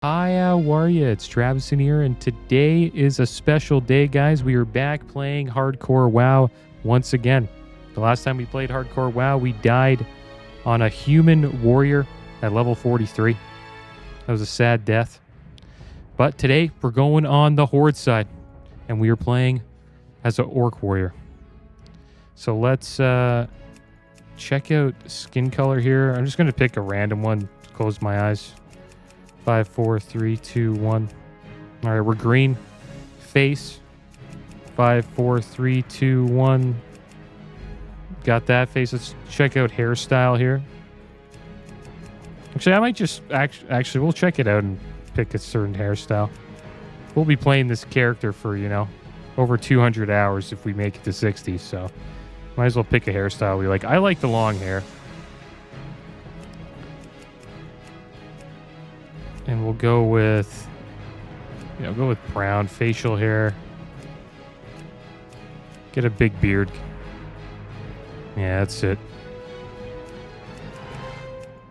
Hi, how are you? It's Travis in here, and today is a special day, guys. We are back playing Hardcore WoW once again. The last time we played Hardcore WoW, we died on a human warrior at level 43. That was a sad death. But today, we're going on the Horde side, and we are playing as an Orc warrior. So let's check out skin color here. I'm just going to pick a random one, close my eyes. 5, 4, 3, 2, 1. All right, we're green. Face. 5, 4, 3, 2, 1. Got that face. Let's check out hairstyle here. Actually, I might just... Actually, we'll check it out and pick a certain hairstyle. We'll be playing this character for, over 200 hours if we make it to 60, so... Might as well pick a hairstyle we like. I like the long hair. And we'll go with, go with brown facial hair. Get a big beard. Yeah, that's it.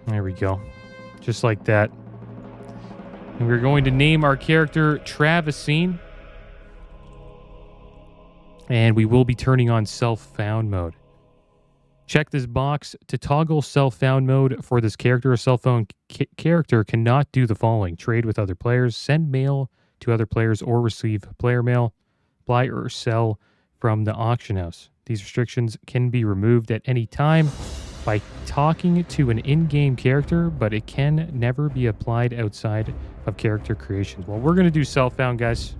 There we go. Just like that. And we're going to name our character Travisine. And we will be turning on self-found mode. Check this box to toggle self-found mode for this character. A self-found character cannot do the following: trade with other players, send mail to other players, or receive player mail, buy or sell from the auction house. These restrictions can be removed at any time by talking to an in-game character, but it can never be applied outside of character creations. Well, we're going to do self-found, guys,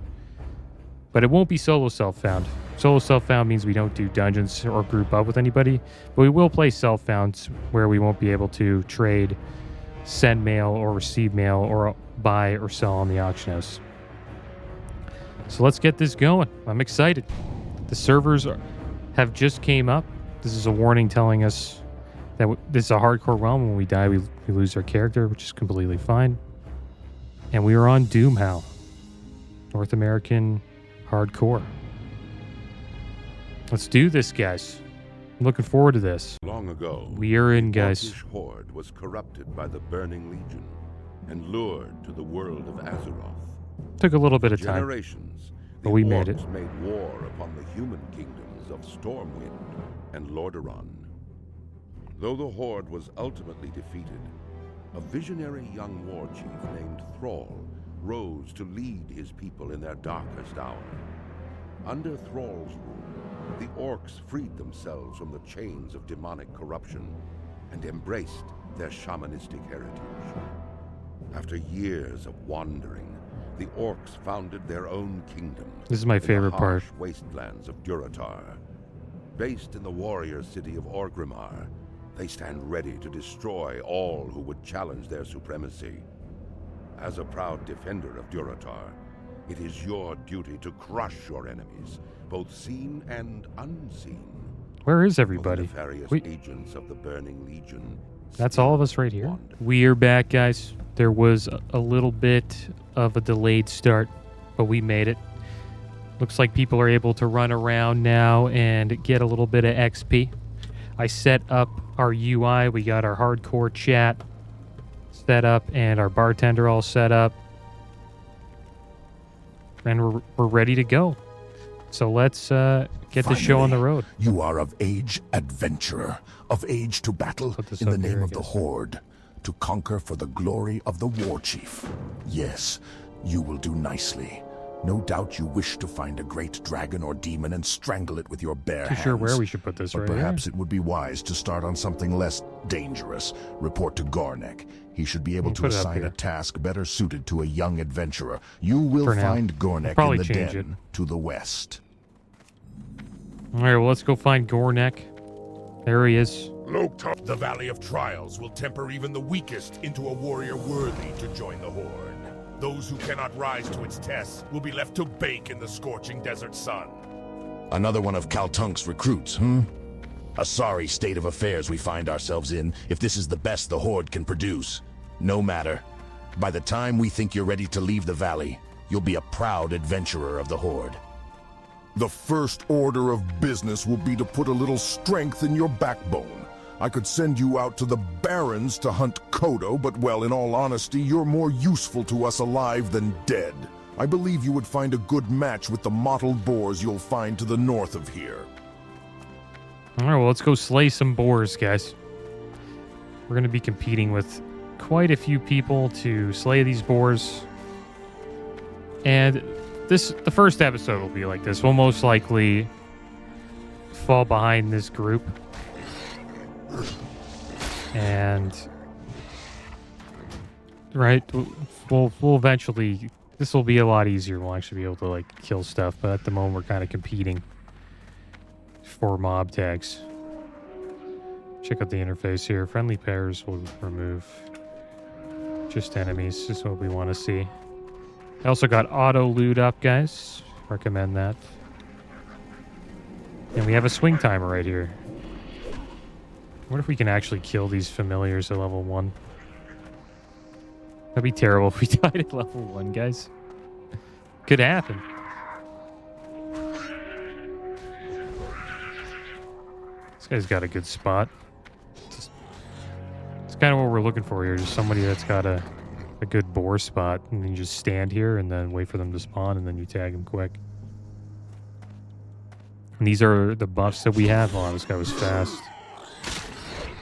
but it won't be solo self-found. Solo self-found means we don't do dungeons or group up with anybody, but we will play self-founds where we won't be able to trade, send mail, or receive mail, or buy or sell on the auction house. So let's get this going. I'm excited. The servers have just came up. This is a warning telling us that this is a hardcore realm. When we die, we lose our character, which is completely fine. And we are on Doomhowl, North American hardcore. Let's do this, guys. I'm looking forward to this. Long ago, we are in, guys. The Orcish horde was corrupted by the Burning Legion and lured to the world of Azeroth. Took a little bit of time, generations, but we made it. Made war upon the human kingdoms of Stormwind and Lordaeron. Though the horde was ultimately defeated, a visionary young war chief named Thrall rose to lead his people in their darkest hour. Under Thrall's rule, the orcs freed themselves from the chains of demonic corruption and embraced their shamanistic heritage. After years of wandering, the orcs founded their own kingdom. This is my favorite part. Wastelands of Durotar. Based in the warrior city of Orgrimmar, they stand ready to destroy all who would challenge their supremacy. As a proud defender of Durotar, it is your duty to crush your enemies, both seen and unseen. Where is everybody? Agents of the Burning Legion. That's all of us right here. We are back, guys. There was a little bit of a delayed start, but we made it. Looks like people are able to run around now and get a little bit of XP. I set up our UI. We got our hardcore chat set up and our bartender all set up. And we're ready to go. So let's get the show on the road. You are of age, adventurer, of age to battle in the name of the Horde, to conquer for the glory of the war chief. Yes, you will do nicely. No doubt you wish to find a great dragon or demon and strangle it with your bare hands. Not sure where we should put this, but right perhaps here. It would be wise to start on something less dangerous. Report to Gornek. He should be able to assign a task better suited to a young adventurer. You will find Gornek in the den to the west. All right, well, let's go find Gornek. There he is. The Valley of Trials will temper even the weakest into a warrior worthy to join the Horde. Those who cannot rise to its tests will be left to bake in the scorching desert sun. Another one of Kaltunk's recruits, A sorry state of affairs we find ourselves in if this is the best the Horde can produce. No matter. By the time we think you're ready to leave the valley, you'll be a proud adventurer of the Horde. The first order of business will be to put a little strength in your backbone. I could send you out to the Barrens to hunt Kodo, but well, in all honesty, you're more useful to us alive than dead. I believe you would find a good match with the mottled boars you'll find to the north of here. All right, well, let's go slay some boars, guys. We're going to be competing with quite a few people to slay these boars. And the first episode will be like this. We'll most likely fall behind this group. And right, we'll eventually, this will be a lot easier. We'll actually be able to like kill stuff, but at the moment we're kind of competing for mob tags. Check out the interface here. Friendly pairs will remove just enemies. Just what we want to see. I also got auto loot up, guys. Recommend that. And we have a swing timer right here. I wonder if we can actually kill these familiars at level 1. That'd be terrible if we died at level 1, guys. Could happen. This guy's got a good spot. It's kind of what we're looking for here. Just somebody that's got a good boar spot. And then you just stand here and then wait for them to spawn and then you tag them quick. And these are the buffs that we have. Oh, this guy was fast.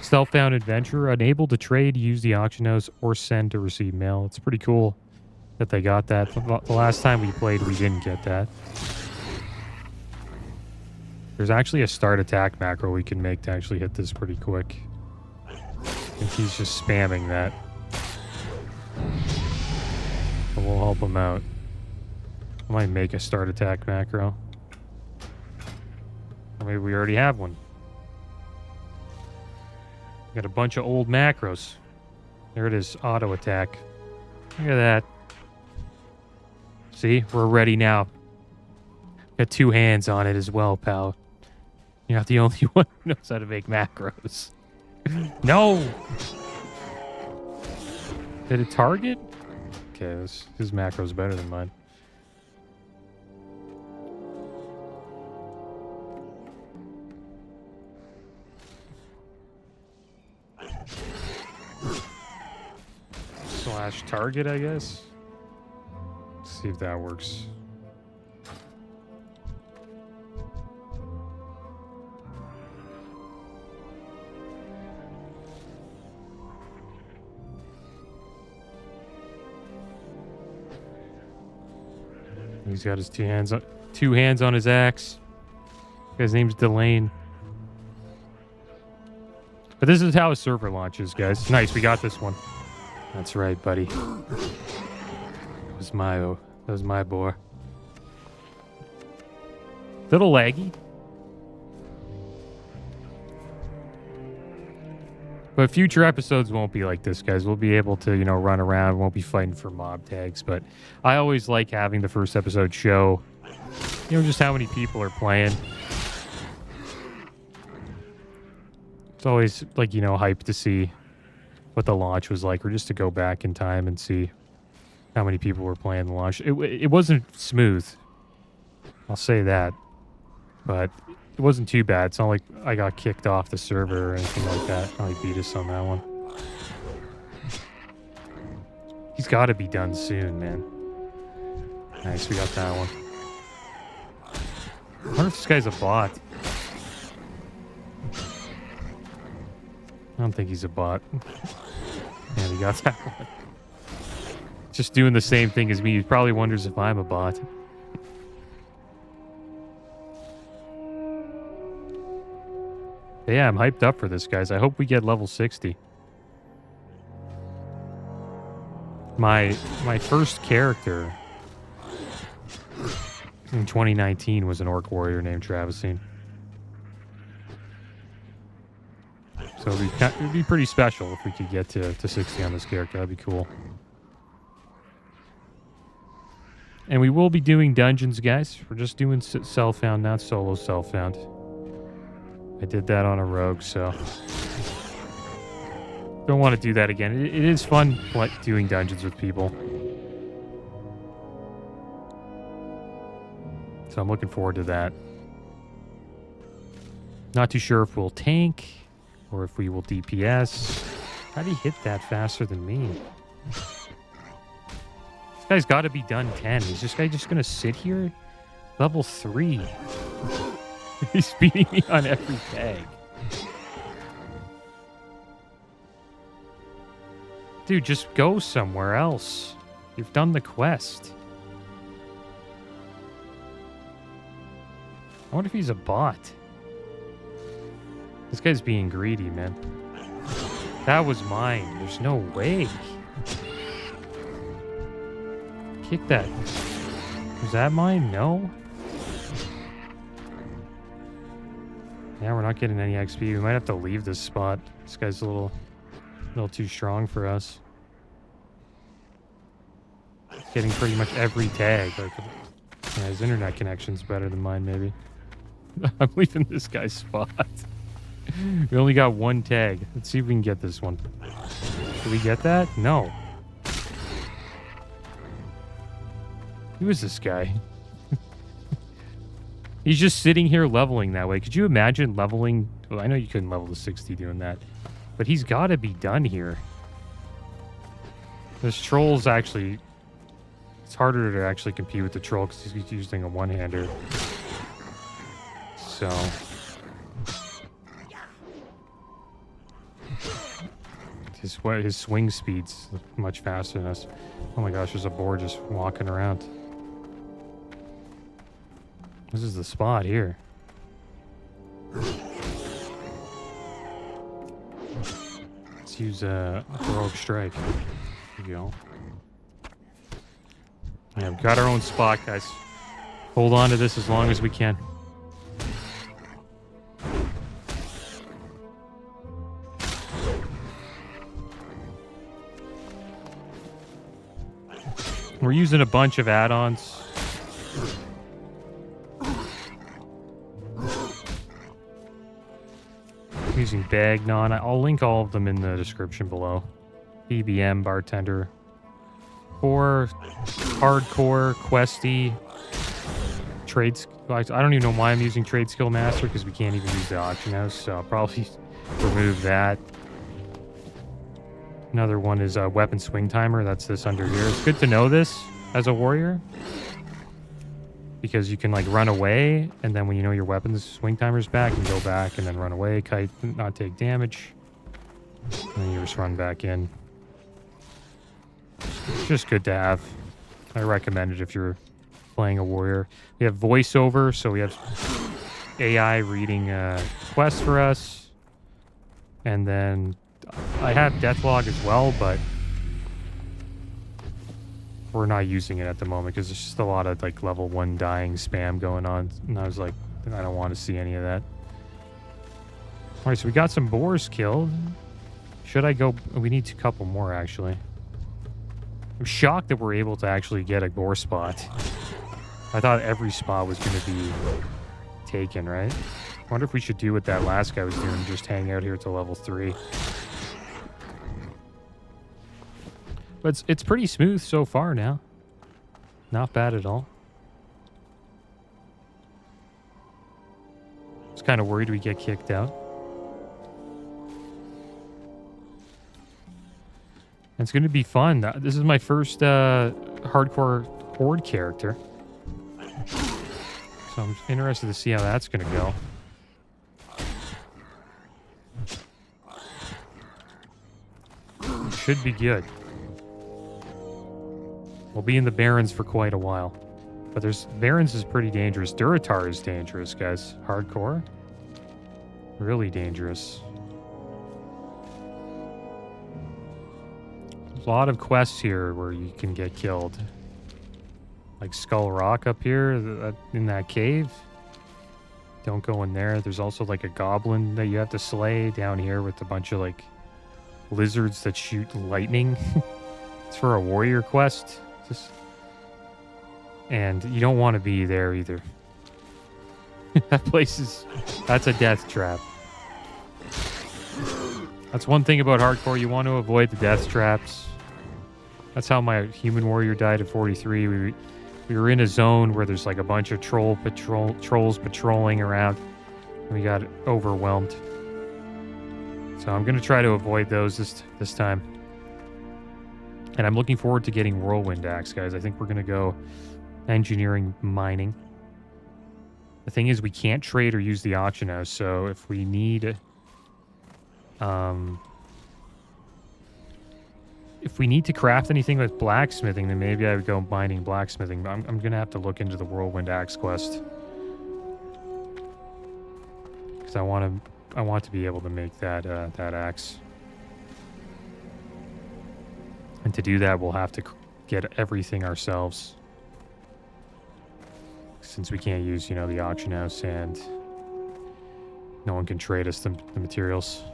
Self-found adventurer, unable to trade, use the auction house, or send to receive mail. It's pretty cool that they got that. The last time we played, we didn't get that. There's actually a start attack macro we can make to actually hit this pretty quick. I think he's just spamming that. But we'll help him out. I might make a start attack macro. Or maybe we already have one. Got a bunch of old macros. There it is, auto attack. Look at that. See, we're ready now. Got 2 hands on it as well, pal. You're not the only one who knows how to make macros. No! Did it target? Okay, his macro's better than mine. Slash target, I guess. Let's see if that works. He's got his two hands on his axe. His name's Delane. But this is how a server launches, guys. Nice, we got this one. That's right, buddy. That was my boar. Little laggy. But future episodes won't be like this, guys. We'll be able to, run around. Won't be fighting for mob tags. But I always like having the first episode show, just how many people are playing. It's always, hype to see what the launch was like, or just to go back in time and see how many people were playing the launch. It wasn't smooth. I'll say that. But it wasn't too bad. It's not like I got kicked off the server or anything like that. I beat us on that one. He's got to be done soon, man. Nice, we got that one. I wonder if this guy's a bot. I don't think he's a bot. Yeah, we got that one. Just doing the same thing as me. He probably wonders if I'm a bot. But yeah, I'm hyped up for this, guys. I hope we get level 60. My first character in 2019 was an orc warrior named Travisine. So it'd be pretty special if we could get to 60 on this character. That'd be cool. And we will be doing dungeons, guys. We're just doing self-found, not solo self-found. I did that on a rogue, so don't want to do that again. It is fun doing dungeons with people. So I'm looking forward to that. Not too sure if we'll tank or if we will DPS. How do you hit that faster than me? This guy's got to be done 10. Is this guy just going to sit here? Level 3. He's beating me on every tag. Dude, just go somewhere else. You've done the quest. I wonder if he's a bot. This guy's being greedy, man. That was mine. There's no way. Kick that. Was that mine? No. Yeah, we're not getting any XP. We might have to leave this spot. This guy's a little too strong for us. Getting pretty much every tag. Like, yeah, his internet connection's better than mine, maybe. I'm leaving this guy's spot. We only got one tag. Let's see if we can get this one. Did we get that? No. Who is this guy? He's just sitting here leveling that way. Could you imagine leveling? Well, I know you couldn't level to 60 doing that. But he's got to be done here. This troll's actually... It's harder to actually compete with the troll because he's using a one-hander. So... His swing speed's much faster than us. Oh my gosh, there's a boar just walking around. This is the spot here. Let's use a heroic strike. There you go. Yeah, we've got our own spot, guys. Hold on to this as long as we can. We're using a bunch of add-ons. I'm using Bagnon. I'll link all of them in the description below. BBM, Bartender. For Hardcore, Questie, Trades. I don't even know why I'm using TradeSkillMaster because we can't even use the auction house, so I'll probably remove that. Another one is WeaponSwingTimer. That's this under here. It's good to know this as a warrior because you can like run away, and then when you know your weapon's swing timer's back, you go back and then run away, kite, not take damage, and then you just run back in. It's just good to have. I recommend it if you're playing a warrior. We have voiceover, so we have AI reading quests for us, and then I have Deathlog as well, but we're not using it at the moment because there's just a lot of like level 1 dying spam going on, and I was like, I don't want to see any of that. All right, so we got some boars killed. Should I go? We need a couple more, actually. I'm shocked that we're able to actually get a boar spot. I thought every spot was going to be taken, right? I wonder if we should do what that last guy was doing, just hang out here till level 3. But it's pretty smooth so far now. Not bad at all. I was kind of worried we'd get kicked out. It's going to be fun. This is my first hardcore horde character. So I'm interested to see how that's going to go. Should be good. We'll be in the Barrens for quite a while. But Barrens is pretty dangerous. Duratar is dangerous, guys. Hardcore. Really dangerous. There's a lot of quests here where you can get killed. Like Skull Rock up here in that cave. Don't go in there. There's also like a goblin that you have to slay down here with a bunch of like lizards that shoot lightning. It's for a warrior quest. And you don't want to be there either. That place that's a death trap. That's one thing about hardcore. You want to avoid the death traps. That's how my human warrior died at 43. We were in a zone where there's like a bunch of trolls patrolling around. And we got overwhelmed. So I'm going to try to avoid those this time. And I'm looking forward to getting Whirlwind Axe, guys. I think we're going to go engineering mining. The thing is, we can't trade or use the auction house, so if we need... if we need to craft anything with blacksmithing, then maybe I would go mining blacksmithing. But I'm going to have to look into the Whirlwind Axe quest. Because I want to be able to make that axe. And to do that, we'll have to get everything ourselves. Since we can't use, the auction house and no one can trade us the materials.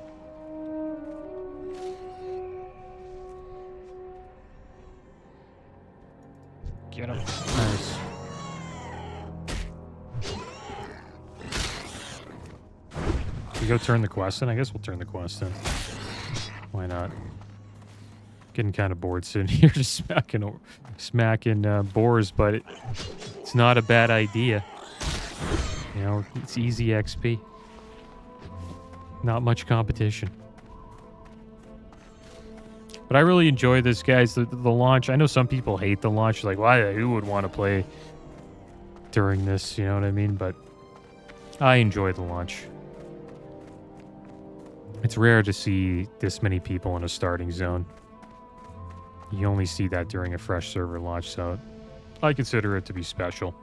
Get him. Nice. We go turn the quest in? I guess we'll turn the quest in. Why not? Getting kind of bored sitting here just smacking boars, but it's not a bad idea. It's easy XP. Not much competition. But I really enjoy this, guys. The launch. I know some people hate the launch. Like, who would want to play during this? You know what I mean? But I enjoy the launch. It's rare to see this many people in a starting zone. You only see that during a fresh server launch, so I consider it to be special.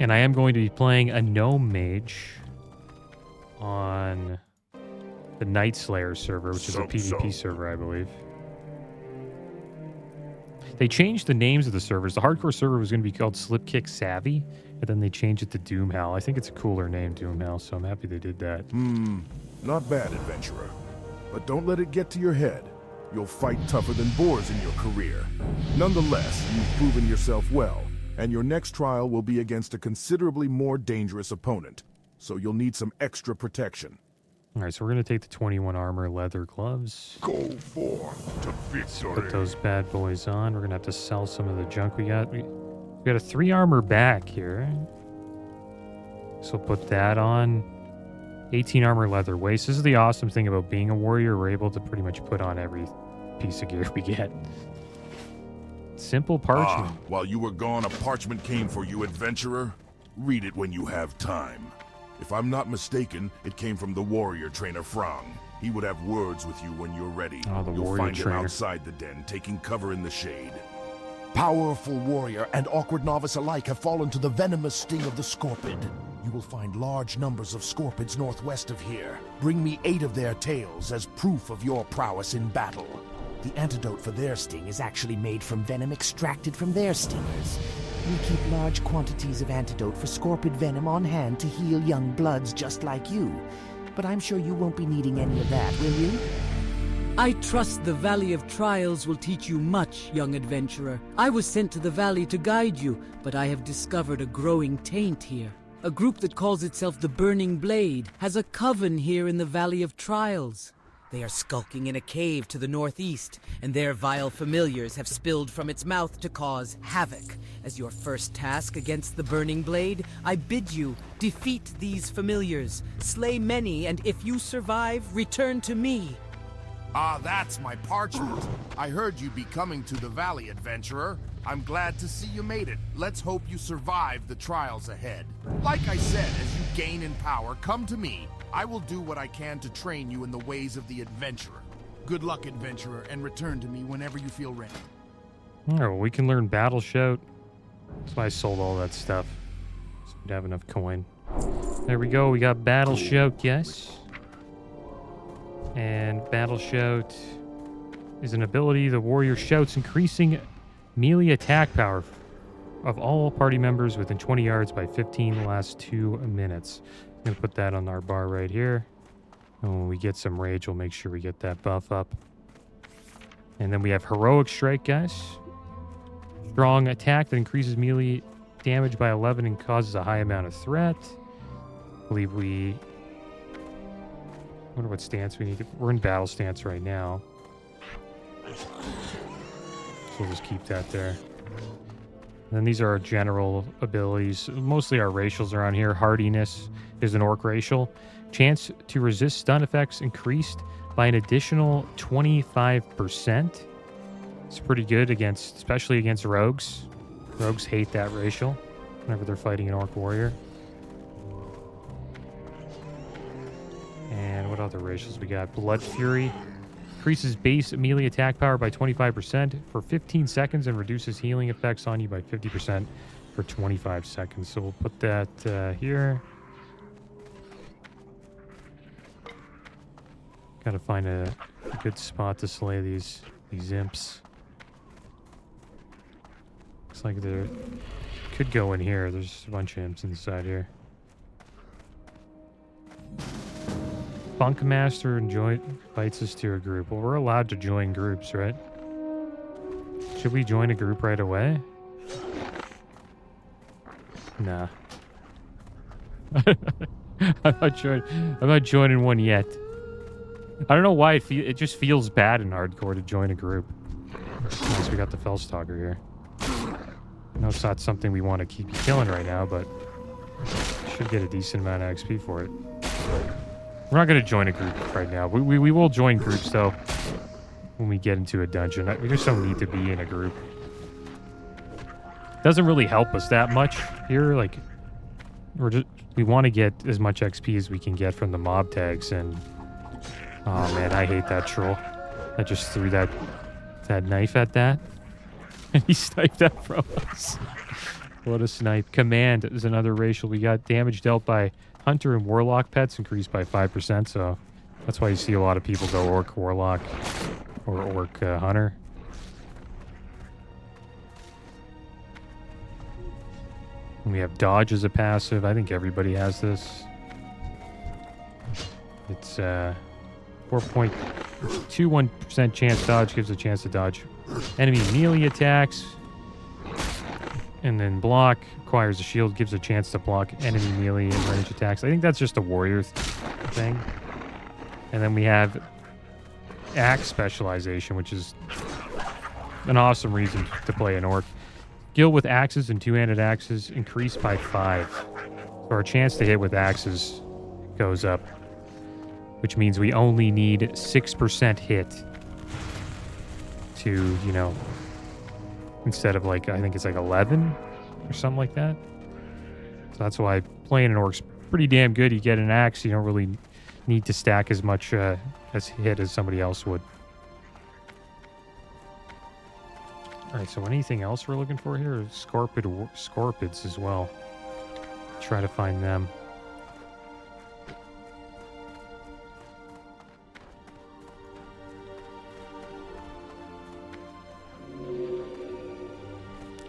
And I am going to be playing a Gnome Mage on the Night Slayer server, which is a PvP server, I believe. They changed the names of the servers. The hardcore server was going to be called Slipkick Savvy, and then they changed it to Doomhowl. I think it's a cooler name, Doomhowl, so I'm happy they did that. Not bad, adventurer. But don't let it get to your head. You'll fight tougher than boars in your career. Nonetheless, you've proven yourself well, and your next trial will be against a considerably more dangerous opponent, so you'll need some extra protection. All right, so we're going to take the 21 armor leather gloves. Go forth to victory. Put those bad boys on. We're going to have to sell some of the junk we got. We got a 3 armor back here. So put that on. 18 armor leather waist. This is the awesome thing about being a warrior. We're able to pretty much put on every piece of gear we get. Simple parchment. While you were gone, a parchment came for you, adventurer. Read it when you have time. If I'm not mistaken, it came from the warrior trainer Frang. He would have words with you when you're ready. You'll find him outside the den, taking cover in the shade. Powerful warrior and awkward novice alike have fallen to the venomous sting of the Scorpid. You will find large numbers of Scorpids northwest of here. Bring me 8 of their tails as proof of your prowess in battle. The antidote for their sting is actually made from venom extracted from their stingers. We keep large quantities of antidote for Scorpid venom on hand to heal young bloods just like you. But I'm sure you won't be needing any of that, will you? I trust the Valley of Trials will teach you much, young adventurer. I was sent to the valley to guide you, but I have discovered a growing taint here. A group that calls itself the Burning Blade has a coven here in the Valley of Trials. They are skulking in a cave to the northeast, and their vile familiars have spilled from its mouth to cause havoc. As your first task against the Burning Blade, I bid you defeat these familiars, slay many, and if you survive, return to me. That's my parchment. I heard you be coming to the valley, adventurer. I'm glad to see you made it. Let's hope you survive the trials ahead. Like I said, as you gain in power, come to me. I will do what I can to train you in the ways of the adventurer. Good luck, adventurer, and return to me whenever you feel ready. All right, well, we can learn Battle Shout. That's why I sold all that stuff. So we'd have enough coin. There we go. We got Battle Shout, yes. And Battle Shout is an ability. The warrior shouts, increasing melee attack power of all party members within 20 yards by 15 last 2 minutes. I'm going to put that on our bar right here. And when we get some rage, we'll make sure we get that buff up. And then we have Heroic Strike, guys. Strong attack that increases melee damage by 11 and causes a high amount of threat. I believe we... I wonder what stance we need to... We're in battle stance right now. So we'll just keep that there. Then these are our general abilities. Mostly our racials around here. Hardiness is an orc racial. Chance to resist stun effects increased by an additional 25%. It's pretty good against, especially against rogues. Rogues hate that racial whenever they're fighting an orc warrior. And what other racials we got? Blood Fury. Increases base melee attack power by 25% for 15 seconds and reduces healing effects on you by 50% for 25 seconds. So we'll put that here. Gotta find a good spot to slay these imps. Looks like they could go in here. There's a bunch of imps inside here. Bunkmaster invites us to a group. Well, we're allowed to join groups, right? Should we join a group right away? Nah. I'm not joining one yet. I don't know why it just feels bad in hardcore to join a group. I guess we got the Fellstalker here. I know it's not something we want to keep killing right now, but should get a decent amount of XP for it. We're not going to join a group right now. We will join groups, though, when we get into a dungeon. We just don't need to be in a group. Doesn't really help us that much here. Like, we want to get as much XP as we can get from the mob tags, and oh man, I hate that troll. I just threw that knife at that, and he sniped that from us. What a snipe. Command is another racial. We got damage dealt by Hunter and Warlock pets increased by 5%, so that's why you see a lot of people go Orc Warlock or Orc Hunter. And we have Dodge as a passive. I think everybody has this. It's 4.21% chance dodge gives a chance to dodge enemy melee attacks. And then block requires a shield, gives a chance to block enemy melee and range attacks. I think that's just a warrior thing. And then we have axe specialization, which is an awesome reason to play an orc. Skill with axes and two-handed axes increased by 5. So our chance to hit with axes goes up, which means we only need 6% hit to, you know, instead of like, I think it's like 11 or something like that. So that's why playing an orc's pretty damn good. You get an axe, you don't really need to stack as much as hit as somebody else would. Alright, so anything else we're looking for here? Scorpids as well. Try to find them.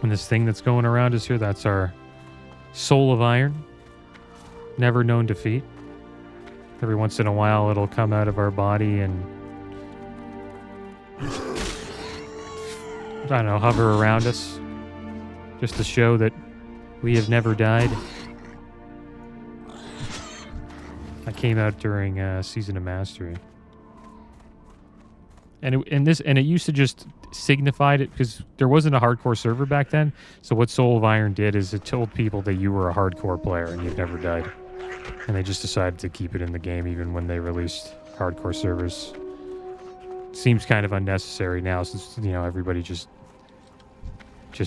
And this thing that's going around us here, that's our Soul of Iron. Never known defeat. Every once in a while it'll come out of our body and, I don't know, hover around us. Just to show that we have never died. I came out during Season of Mastery. And it used to just signified it because there wasn't a hardcore server back then. So what Soul of Iron did is it told people that you were a hardcore player and you've never died. And they just decided to keep it in the game even when they released hardcore servers. Seems kind of unnecessary now since, you know, everybody just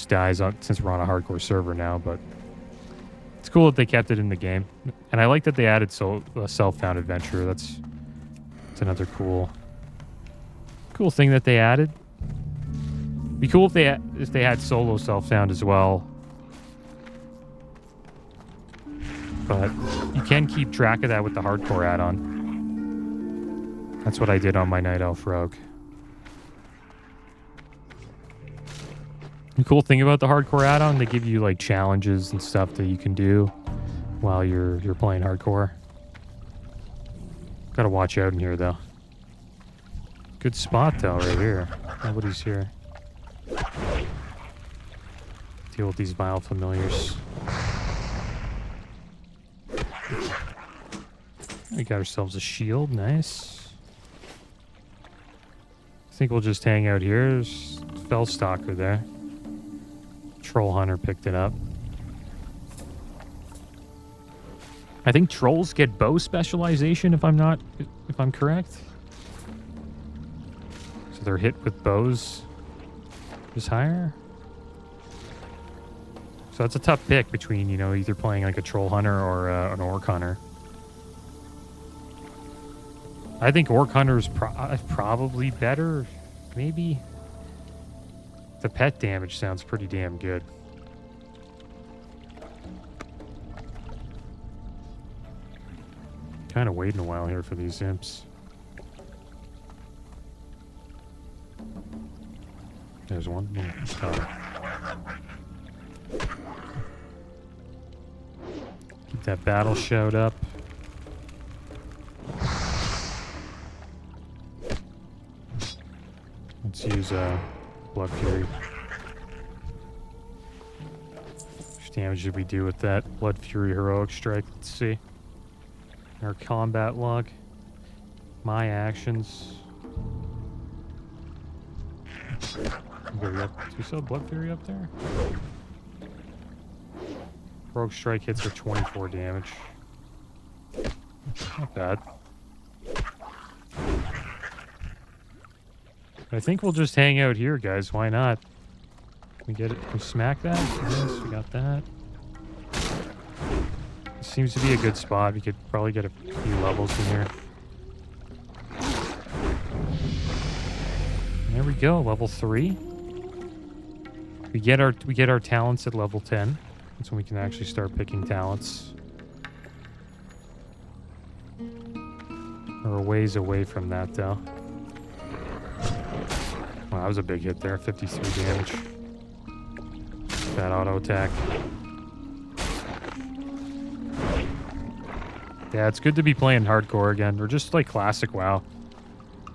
dies since we're on a hardcore server now, but it's cool that they kept it in the game. And I like that they added self-found adventure. That's another cool thing that they added. Be cool if they had solo self-found as well. But you can keep track of that with the hardcore add-on. That's what I did on my Night Elf Rogue. The cool thing about the hardcore add-on, they give you like challenges and stuff that you can do while you're playing hardcore. Gotta watch out in here though. Good spot though, right here. Nobody's here. Deal with these vile familiars. We got ourselves a shield, nice. I think we'll just hang out here. There's Fellstalker there. Troll Hunter picked it up. I think trolls get bow specialization if I'm correct. So they're hit with bows is higher. So it's a tough pick between, you know, either playing like a troll hunter or an orc hunter. I think orc hunter is probably better, maybe. The pet damage sounds pretty damn good. Kind of waiting a while here for these imps. There's one. Keep that battle shout up. Let's use Blood Fury. How much damage did we do with that Blood Fury heroic strike? Let's see. Our combat log. My actions. Do we still have Blood Fury up there? Rogue Strike hits for 24 damage. Not bad. I think we'll just hang out here, guys. Why not? Can we get it? Can we smack that? Yes, we got that. Seems to be a good spot. We could probably get a few levels in here. There we go, level 3. We get our talents at level 10. That's when we can actually start picking talents. We're a ways away from that though. Wow, that was a big hit there. 53 damage. That auto attack. Yeah, it's good to be playing hardcore again, or just like classic WoW.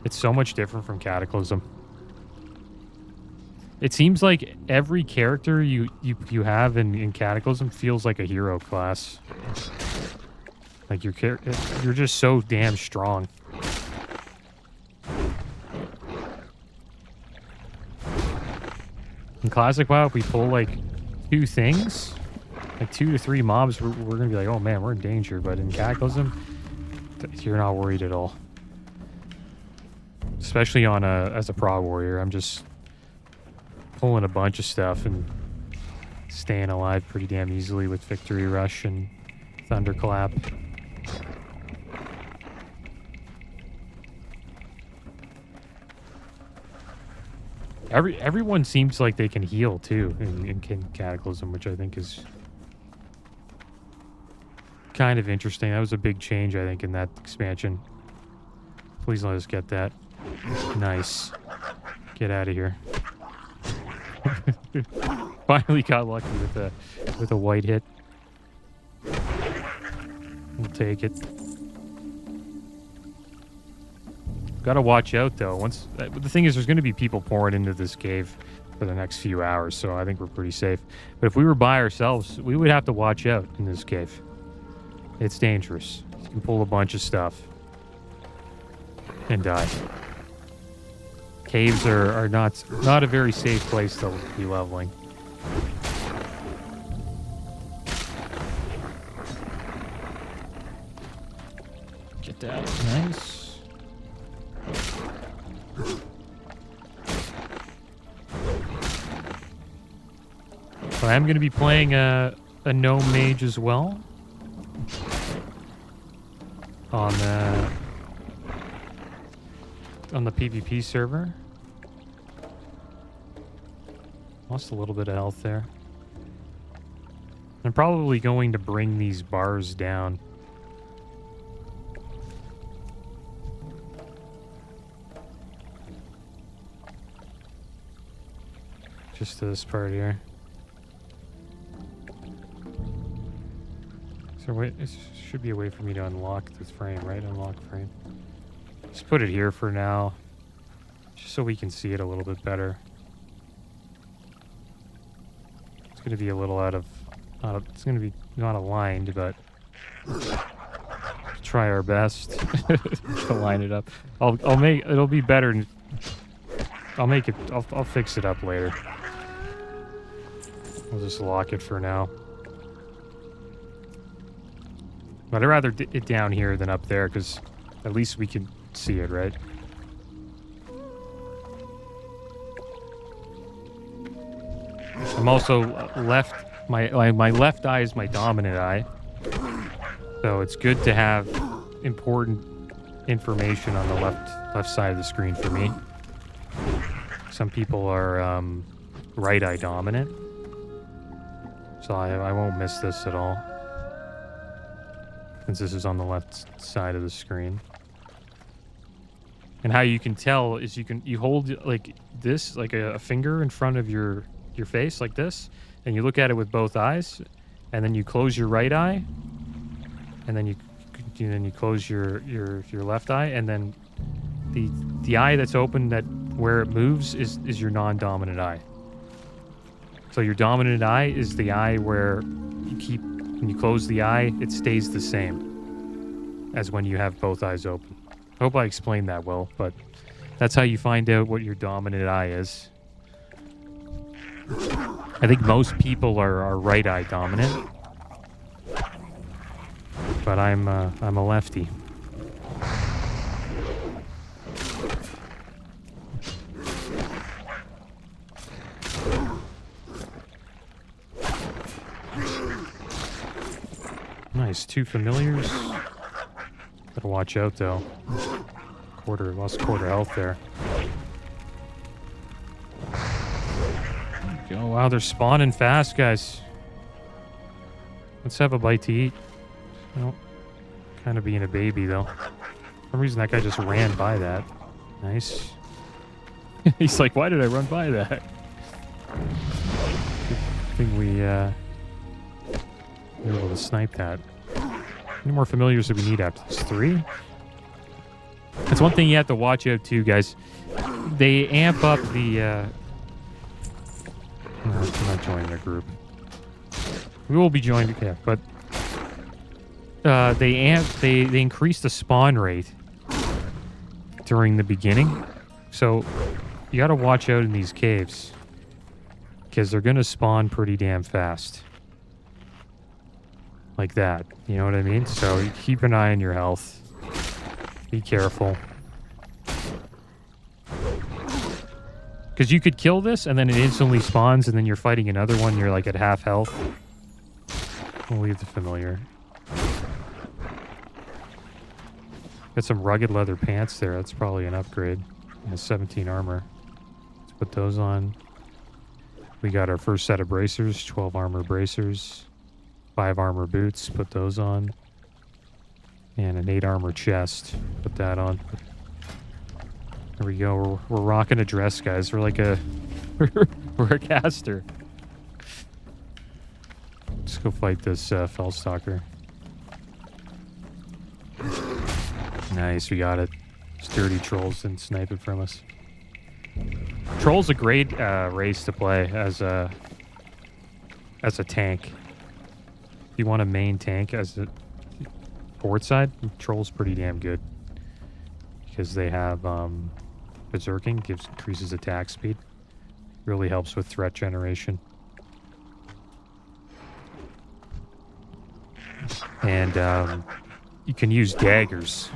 It's so much different from Cataclysm. It seems like every character you have in Cataclysm feels like a hero class. Like you're just so damn strong. In classic WoW, if we pull like 2 things, like 2 to 3 mobs, we're gonna be like, oh man, we're in danger. But in Cataclysm, you're not worried at all. Especially on as a prog warrior, I'm just pulling a bunch of stuff and staying alive pretty damn easily with Victory Rush and Thunderclap. Everyone seems like they can heal too in Cataclysm, which I think is kind of interesting. That was a big change, I think, in that expansion. Please let us get that. Nice. Get out of here. Finally got lucky with a white hit. We'll take it. Gotta watch out though. The thing is, there's going to be people pouring into this cave for the next few hours, so I think we're pretty safe. But if we were by ourselves, we would have to watch out in this cave. It's dangerous. You can pull a bunch of stuff and die. Caves are not a very safe place to be leveling. Get that. Nice. So I am going to be playing a gnome mage as well on the PvP server. Lost a little bit of health there. I'm probably going to bring these bars down. Just to this part here. So wait, it should be a way for me to unlock this frame, right? Unlock frame. Just put it here for now, just so we can see it a little bit better. It's going to be a little it's going to be not aligned, but try our best to line it up. I'll make it'll be better. I'll fix it up later. We'll just lock it for now. But I'd rather it down here than up there, because at least we can see it, right? I'm also left... My left eye is my dominant eye. So it's good to have important information on the left side of the screen for me. Some people are right eye dominant. So I won't miss this at all. Since this is on the left side of the screen. And how you can tell is you hold like this, like a finger in front of your face like this, and you look at it with both eyes, and then you close your right eye, and then you close your left eye, and then the eye that's open, that where it moves is your non-dominant eye. So your dominant eye is the eye where when you close the eye, it stays the same as when you have both eyes open. I hope I explained that well, but that's how you find out what your dominant eye is. I think most people are right eye dominant, but I'm a lefty. Nice, 2 familiars. Gotta watch out though. Lost quarter health there. Oh wow, they're spawning fast, guys. Let's have a bite to eat. Well, kind of being a baby though. For some reason that guy just ran by that. Nice. He's like, why did I run by that? Good thing we were able to snipe that. How many more familiars do we need after this? 3? That's one thing you have to watch out too, guys. They amp up the... No, I'm not joining a group. We will be joined, yeah, but... They increase the spawn rate during the beginning. So, you gotta watch out in these caves. Because they're gonna spawn pretty damn fast. Like that. You know what I mean? So, you keep an eye on your health. Be careful. Because you could kill this, and then it instantly spawns, and then you're fighting another one, you're like at half health. We'll leave the familiar. Got some rugged leather pants there. That's probably an upgrade. And 17 armor. Let's put those on. We got our first set of bracers, 12 armor bracers. 5 armor boots, put those on. And an 8 armor chest, put that on. There we go. We're rocking a dress, guys. We're like a we're a caster. Let's go fight this Fellstalker. Nice, we got it. Sturdy trolls didn't snipe it from us. Troll's a great race to play as a tank. If you want a main tank as a port side, Troll's pretty damn good. Because they have Berserking, increases attack speed. Really helps with threat generation. And you can use daggers.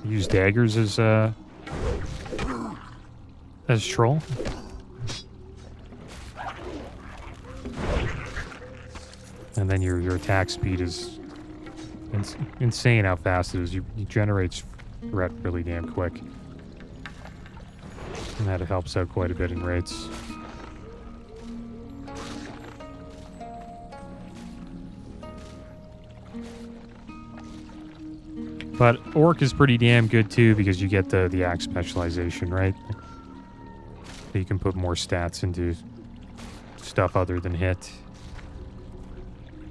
Use daggers as troll. And then your attack speed is insane how fast it is. You generate threat really damn quick. And that helps out quite a bit in raids. But Orc is pretty damn good too because you get the axe specialization, right? So you can put more stats into stuff other than hit.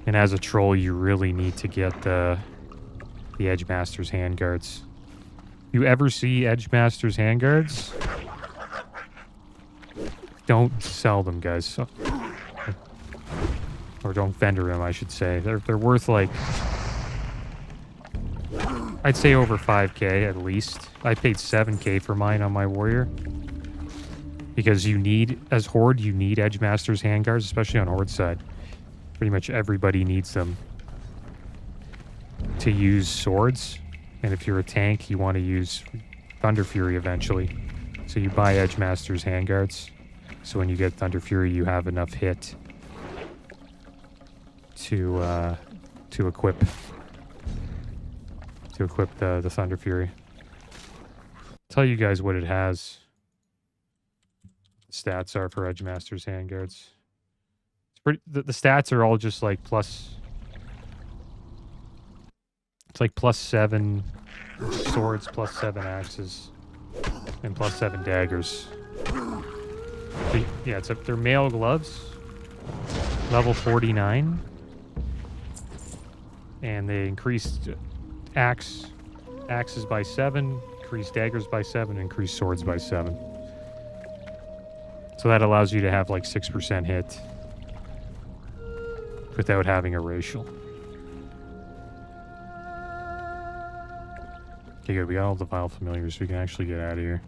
And as a troll, you really need to get the Edgemaster's handguards. You ever see Edgemaster's handguards? Don't sell them, guys. Or don't vendor them, I should say. They're worth like... I'd say over 5k at least. I paid 7k for mine on my warrior. Because you need, as Horde, you need Edgemaster's handguards, especially on Horde side. Pretty much everybody needs them to use swords. And if you're a tank, you want to use Thunder Fury eventually. So you buy Edgemaster's handguards. So when you get Thunder Fury, you have enough hit to equip the Thunder Fury. Tell you guys what it has. Stats are for Edgemaster's handguards. It's pretty. The stats are all just like plus. It's like +7 swords, +7 axes, and +7 daggers. But yeah, they're male gloves, level 49, and they increased axes by 7, increased daggers by 7, increased swords by 7. So that allows you to have like 6% hit without having a racial. Okay, good. We got all the vile familiars. We can actually get out of here.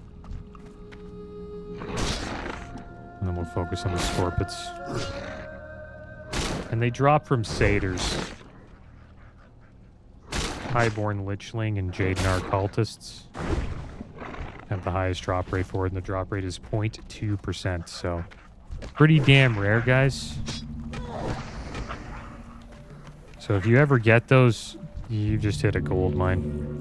And then we'll focus on the Scorpids. And they drop from Satyrs. Highborn Lichling and Jadenar Cultists have the highest drop rate for it, and the drop rate is 0.2%, so pretty damn rare, guys. So if you ever get those, you just hit a gold mine.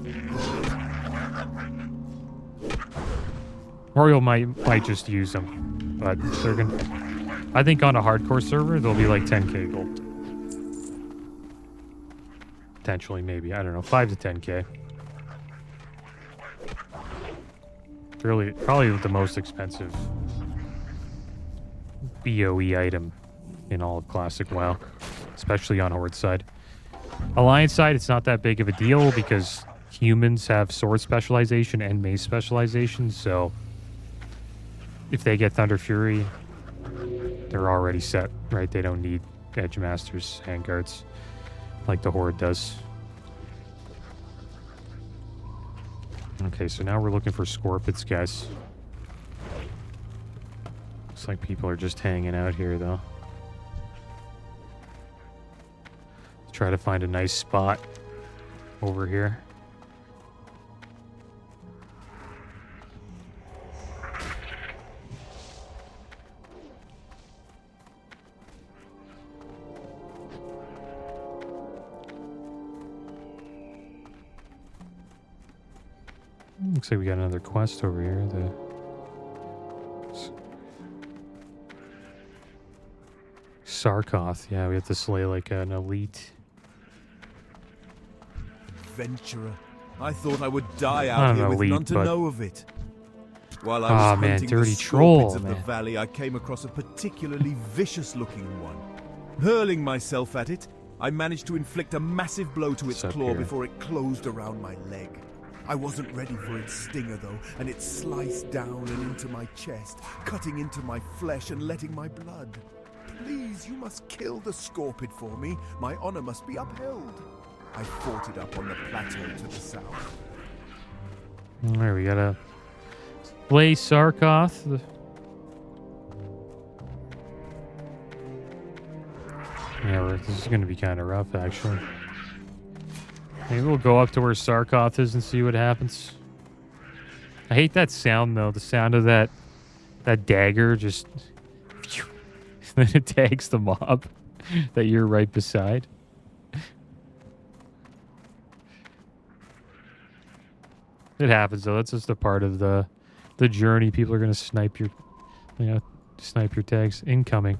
Or you might just use them, but they're gonna. I think on a hardcore server they'll be like 10k gold. Potentially, maybe, I don't know, 5 to 10k. Probably the most expensive BOE item in all of Classic WoW, especially on Horde side. Alliance side, it's not that big of a deal because humans have sword specialization and mace specialization, so if they get Thunder Fury, they're already set, right? They don't need Edgemaster's handguards like the Horde does. Okay, so now we're looking for Scorpids, guys. Looks like people are just hanging out here, though. Let's try to find a nice spot over here. Looks like we got another quest over here. Sarkoth. Yeah, we have to slay like an elite. Adventurer. I thought I would die out here with none to know of it. While I was hunting dirty the troll, Scorpids of the valley, I came across a particularly vicious-looking one. Hurling myself at it, I managed to inflict a massive blow to its claw before it closed around my leg. I wasn't ready for its stinger, though, and it sliced down and into my chest, cutting into my flesh and letting my blood. Please, you must kill the Scorpid for me. My honor must be upheld. I fought it up on the plateau to the south. There, we gotta slay Sarkoth. Yeah, this is gonna be kind of rough, actually. Maybe we'll go up to where Sarkoth is and see what happens. I hate that sound, though. The sound of that dagger just... then it tags the mob that you're right beside. It happens, though. That's just a part of the journey. People are going to snipe your... snipe your tags. Incoming.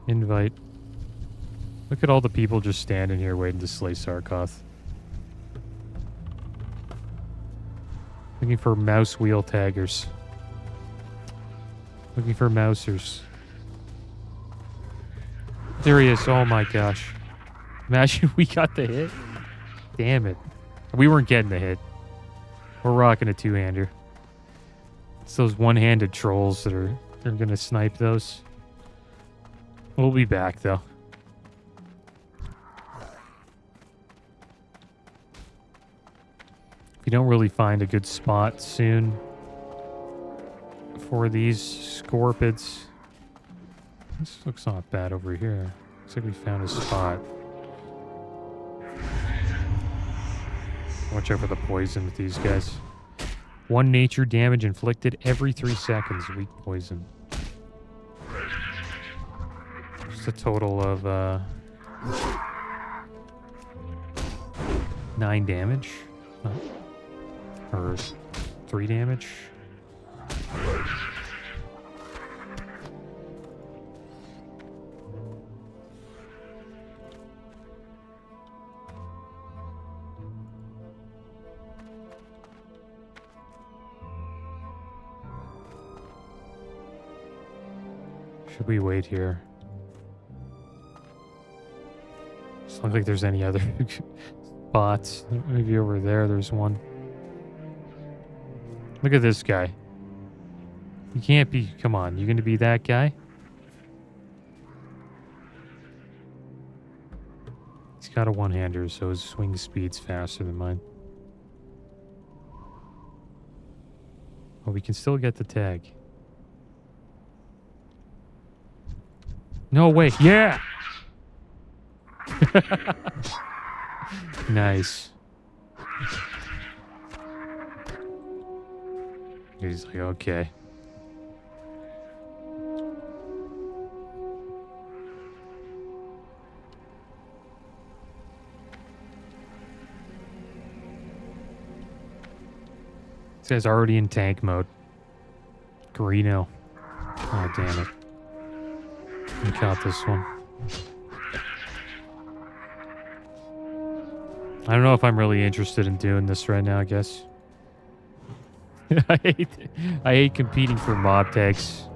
Invite. Look at all the people just standing here waiting to slay Sarkoth. Looking for mouse wheel taggers. Looking for mousers. There he is. Oh my gosh. Imagine we got the hit. Damn it. We weren't getting the hit. We're rocking a two-hander. It's those one-handed trolls that are going to snipe those. We'll be back, though. If you don't really find a good spot soon for these Scorpids. This looks not bad over here. Looks like we found a spot. Watch out for the poison with these guys. 1 nature damage inflicted every 3 seconds. Weak poison. Just a total of 9 damage. Or 3 damage. Should we wait here? Doesn't look like there's any other spots. Maybe over there's one. Look at this guy. You can't be... Come on, you gonna be that guy? He's got a one-hander, so his swing speed's faster than mine. Well, we can still get the tag. No way. Yeah! Nice. He's like, okay. This guy's already in tank mode. Greeno. Oh, damn it. We caught this one. I don't know if I'm really interested in doing this right now, I guess. I hate competing for mob tags.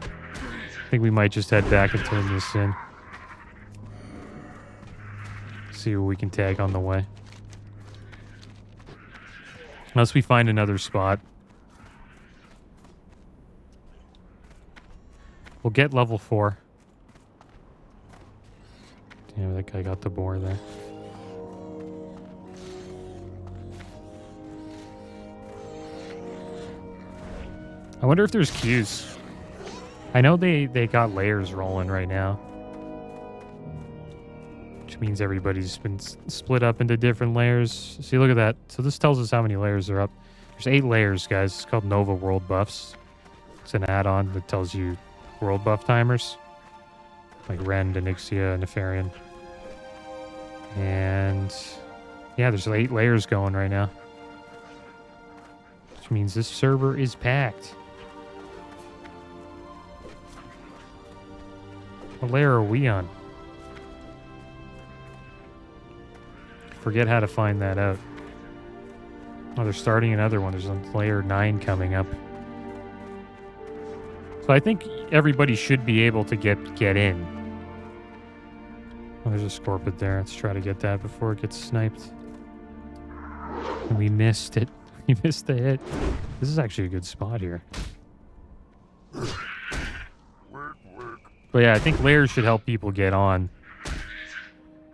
I think we might just head back and turn this in. See what we can tag on the way. Unless we find another spot. We'll get level 4. Damn, that guy got the boar there. I wonder if there's queues. I know they got layers rolling right now. Which means everybody's been split up into different layers. See, look at that. So this tells us how many layers are up. There's 8 layers, guys. It's called Nova World Buffs. It's an add-on that tells you world buff timers. Like Rend, Onyxia, and Nefarian. And yeah, there's 8 layers going right now. Which means this server is packed. What layer are we on? Forget how to find that out. Oh, they're starting another one. There's a layer 9 coming up. So I think everybody should be able to get in. Oh, there's a Scorpid there. Let's try to get that before it gets sniped. And we missed it. We missed the hit. This is actually a good spot here. But yeah, I think layers should help people get on.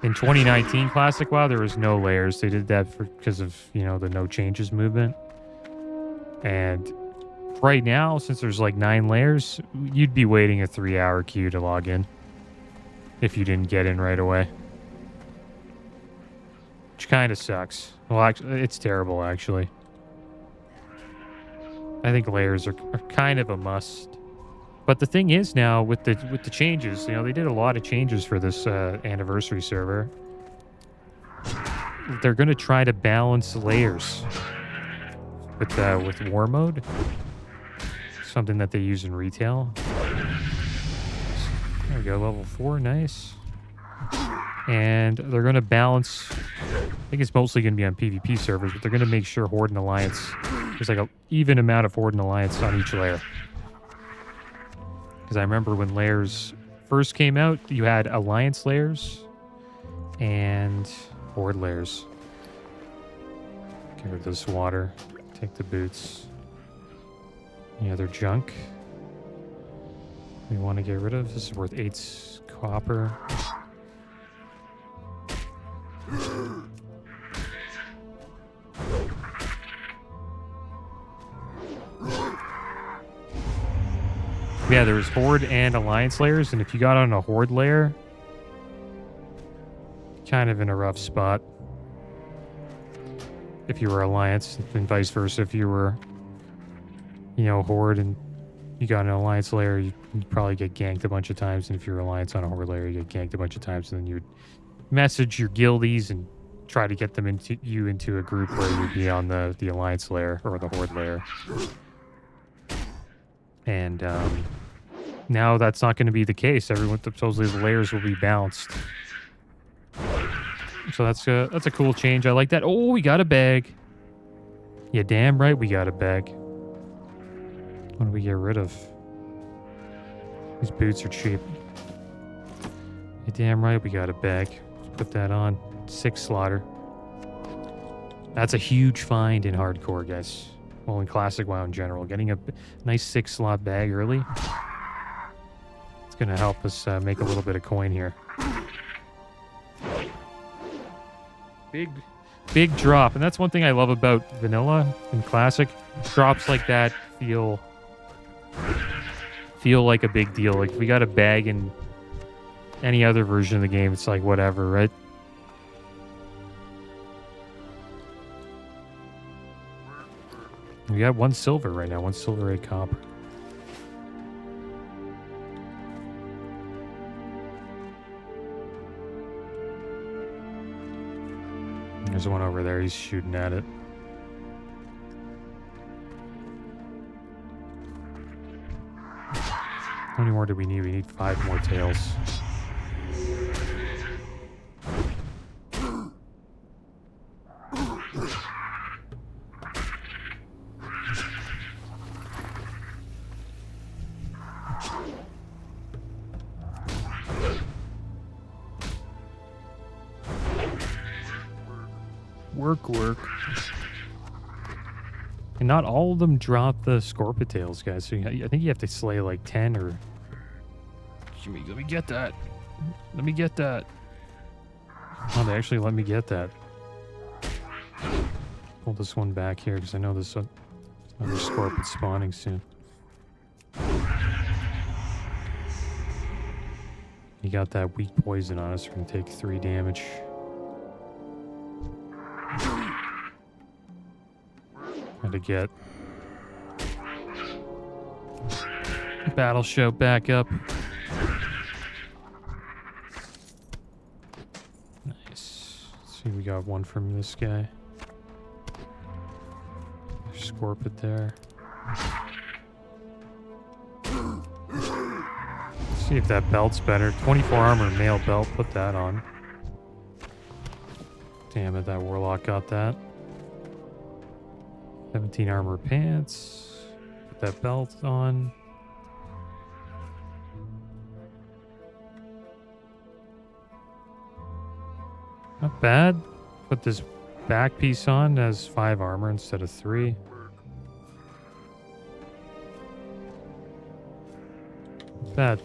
In 2019 Classic WoW, there was no layers. They did that because of, you know, the no changes movement. And right now, since there's like 9 layers, you'd be waiting a 3-hour queue to log in if you didn't get in right away. Which kind of sucks. Well, actually, it's terrible, actually. I think layers are kind of a must. But the thing is now, with the changes, you know, they did a lot of changes for this anniversary server. They're going to try to balance layers with war mode. Something that they use in retail. There we go, level 4, nice. And they're going to balance, I think it's mostly going to be on PvP servers, but they're going to make sure Horde and Alliance, there's like an even amount of Horde and Alliance on each layer. Because I remember when layers first came out, you had Alliance layers and Horde layers. Get rid of this water. Take the boots. Any other junk we want to get rid of? This is worth 8 copper. Yeah, there's Horde and Alliance layers, and if you got on a Horde layer, kind of in a rough spot. If you were Alliance, and vice versa. If you were, you know, Horde and you got an Alliance layer, you'd probably get ganked a bunch of times, and if you're Alliance on a Horde layer, you get ganked a bunch of times, and then you would message your guildies and try to get them into a group where you'd be on the Alliance layer or the Horde layer. And now that's not going to be the case. Everyone, supposedly the layers will be balanced. So that's a cool change. I like that. Oh, we got a bag. Yeah, damn right we got a bag. What do we get rid of? These boots are cheap. Yeah, damn right we got a bag. Let's put that on. 6 slaughter. That's a huge find in hardcore, guys. Well, in classic WoW in general. Getting a nice 6 slot bag early. It's going to help us make a little bit of coin here. Big drop. And that's one thing I love about vanilla and classic. Drops like that feel like a big deal. Like, if we got a bag in any other version of the game, it's like whatever, right? We got 1 silver right now, 1 silver, 8 copper. There's one over there, he's shooting at it. How many more do we need? We need 5 more tails. Work. And not all of them drop the Scorpid tails, guys. So I think you have to slay like 10 or... Let me get that. Let me get that. Oh, they actually let me get that. Pull this one back here because I know there's another Scorpid spawning soon. You got that weak poison on us. We're going to take 3 damage. Had to get battle show back up. Nice. Let's see, we got one from this guy. There's Scorpid there. Let's see if that belt's better. 24 armor mail belt. Put that on. Damn it, that warlock got that. 17 armor pants. Put that belt on. Not bad. Put this back piece on as 5 armor instead of 3. Not bad.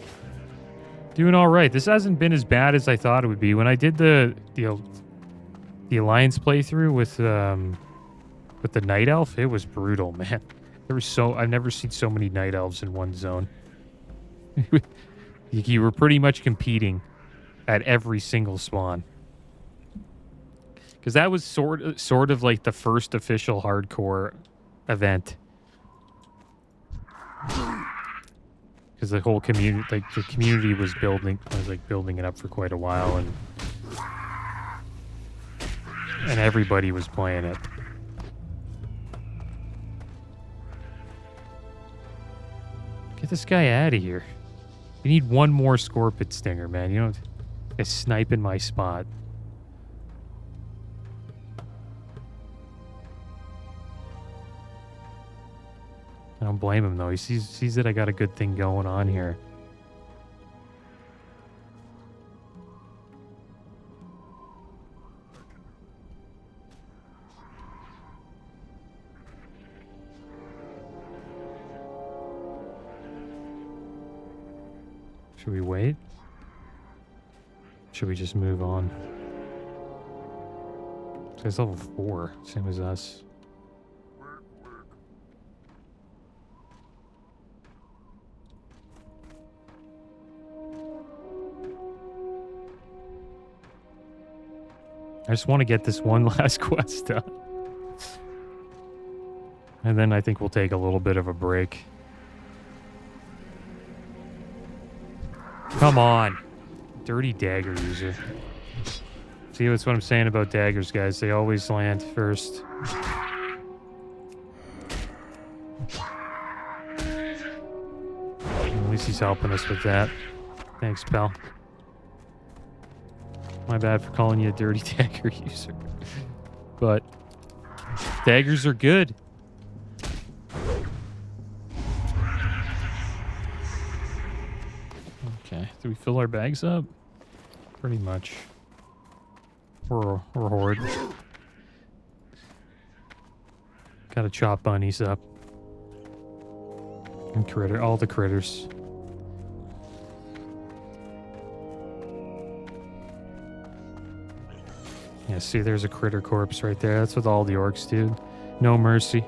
Doing all right. This hasn't been as bad as I thought it would be. When I did the Alliance playthrough with the Night Elf, it was brutal, man. I've never seen so many Night Elves in one zone. You were pretty much competing at every single spawn. Because that was sort of like the first official hardcore event. Because the whole community, like the community was building it up for quite a while, and everybody was playing it. Get this guy out of here. We need one more Scorpid stinger, man. You know, it's sniping my spot. I don't blame him, though. He sees that I got a good thing going on here. Should we wait? Should we just move on? This guy's level 4, same as us. I just want to get this one last quest done. And then I think we'll take a little bit of a break. Come on. Dirty dagger user. See, that's what I'm saying about daggers, guys. They always land first. At least he's helping us with that. Thanks, pal. My bad for calling you a dirty dagger user. But daggers are good. Okay, do we fill our bags up? Pretty much. We're horde. Gotta chop bunnies up. And all the critters. Yeah, see, there's a critter corpse right there. That's what all the orcs do. No mercy.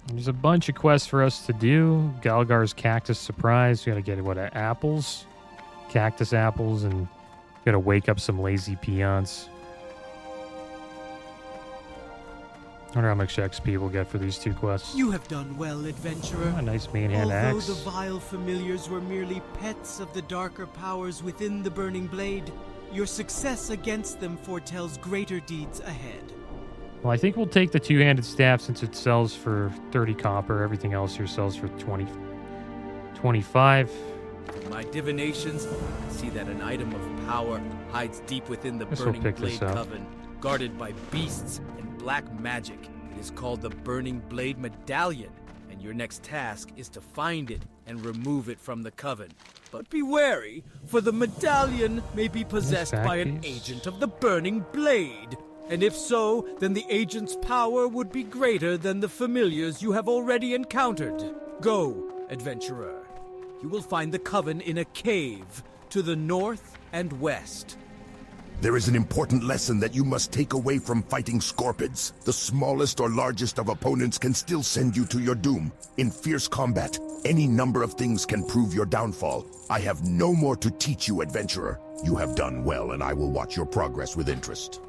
There's a bunch of quests for us to do. Galgar's Cactus Surprise. We gotta get, what, apples? Cactus apples, and gotta wake up some lazy peons. I wonder how much XP we'll get for these two quests. You have done well, adventurer. A nice main hand axe. Although the vile familiars were merely pets of the darker powers within the Burning Blade, your success against them foretells greater deeds ahead. Well, I think we'll take the two-handed staff since it sells for 30 copper. Everything else here sells for 25. My divinations, I see that an item of power hides deep within the Burning Blade Coven, guarded by beasts and black magic. It is called the Burning Blade Medallion, and your next task is to find it and remove it from the Coven. But be wary, for the medallion may be possessed by an agent of the Burning Blade. And if so, then the agent's power would be greater than the familiars you have already encountered. Go, adventurer. You will find the Coven in a cave to the north and west. There is an important lesson that you must take away from fighting Scorpids. The smallest or largest of opponents can still send you to your doom. In fierce combat, any number of things can prove your downfall. I have no more to teach you, adventurer. You have done well, and I will watch your progress with interest.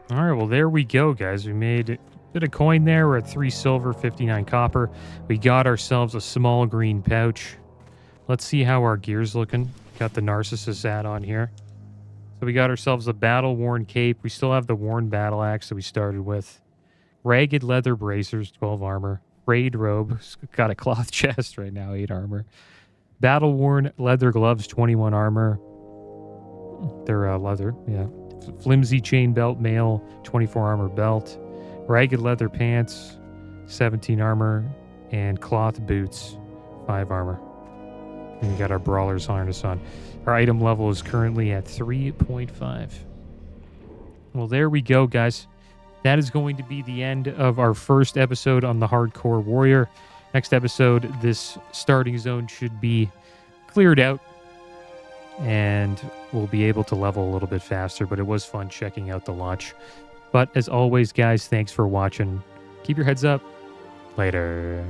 All right, well, there we go, guys. We made a bit of coin there. We're at 3 silver, 59 copper. We got ourselves a small green pouch. Let's see how our gear's looking. Got the Narcissus add-on here. So we got ourselves a battle-worn cape. We still have the worn battle axe that we started with. Ragged leather bracers, 12 armor. Raid robe, got a cloth chest right now, 8 armor. Battle-worn leather gloves, 21 armor. They're leather, yeah. Flimsy chain belt mail, 24 armor belt. Ragged leather pants, 17 armor. And cloth boots, 5 armor. And we got our brawler's harness on. Our item level is currently at 3.5. Well, there we go, guys. That is going to be the end of our first episode on the Hardcore Warrior. Next episode, this starting zone should be cleared out, and we'll be able to level a little bit faster, but it was fun checking out the launch. But as always, guys, thanks for watching. Keep your heads up. Later.